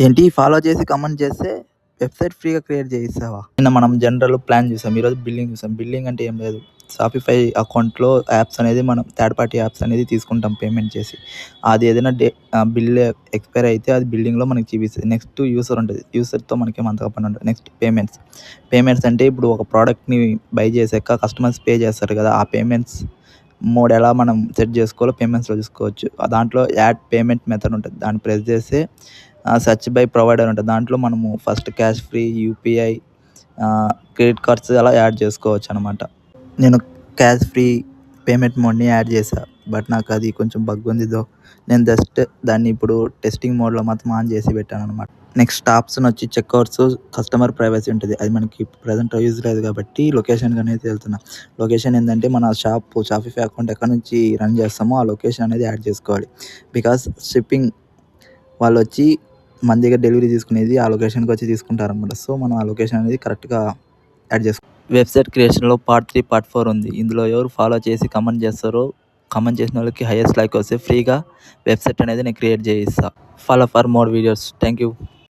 ఏంటి ఫాలో చేసి కమెంట్ చేస్తే వెబ్‌సైట్ ఫ్రీగా క్రియేట్ చేయిస్తావా? నిన్న మనం జనరల్ ప్లాన్ చూసాం. ఈరోజు బిల్లింగ్ చూసాం. బిల్లింగ్ అంటే ఏం లేదు. షాపిఫై అకౌంట్‌లో యాప్స్ అనేది మనం థర్డ్ పార్టీ యాప్స్ అనేది తీసుకుంటాం పేమెంట్ చేసి. అది ఏదైనా బిల్ ఎక్స్‌పైర్ అయితే అది బిల్లింగ్‌లో మనకి చూపిస్తది. నెక్స్ట్ యూజర్ ఉంటది. యూజర్‌తో మనకేం అంతగా పని ఉండదు. Next payments. పేమెంట్స్ అంటే ఇప్పుడు ఒక ప్రొడక్ట్‌ని బై చేశాక కస్టమర్స్ పే చేస్తారు కదా! ఆ పేమెంట్స్ మోడ్ ఎలా మనం సెట్ చేసుకోవాలో పేమెంట్స్‌లో చూసుకోవచ్చు. దాంట్లో యాడ్ పేమెంట్ మెథడ్ ఉంటది. దాన్ని ప్రెస్ చేస్తే సెర్చ్ బై ప్రొవైడర్ ఉంటది. దాంట్లో మనము first cash free, UPI, credit cards అలా యాడ్ చేసుకోవచ్చనమాట. నేను క్యాష్ ఫ్రీ పేమెంట్ మోడ్‌ని యాడ్ చేశా. బట్ నాకది కొంచెం బగ్ ఉంది దో. నేను జస్ట్ దాన్ని ఇప్పుడు టెస్టింగ్ మోడ్‌లో మాత్రం ఆన్ చేసి పెట్టాననమాట. నెక్స్ట్ ఆప్షన్ వచ్చి చెక్‌ఔట్స్, కస్టమర్ ప్రైవసీ ఉంటది. అది మనకి ప్రెజెంట్ యూజ్ లేదు కాబట్టి లొకేషన్‌కి అనేది వెళ్తున్నా. లొకేషన్ ఏందంటే మన షాపిఫై అకౌంట్ ఎక్కడి నుంచి రన్ చేస్తామో ఆ లొకేషన్ అనేది యాడ్ చేసుకోవాలి. బికాజ్ షిప్పింగ్ వాళ్ళొచ్చి మన దగ్గర డెలివరీ తీసుకునేది ఆ లొకేషన్‌కి వచ్చి తీసుకుంటారనమాట. సో, మనం ఆ లొకేషన్ అనేది కరెక్ట్‌గా యాడ్ చేసుకోవాలి. వెబ్‌సైట్ క్రియేషన్‌లో పార్ట్ 3, పార్ట్ 4 ఉంది. ఇందులో ఎవరు ఫాలో చేసి కమెంట్ చేస్తారో, కమెంట్ చేసిన వాళ్ళకి హైయెస్ట్ లైక్ వస్తే ఫ్రీగా వెబ్‌సైట్ అనేది నేను క్రియేట్ చేయిస్తా. Follow for more videos. Thank you.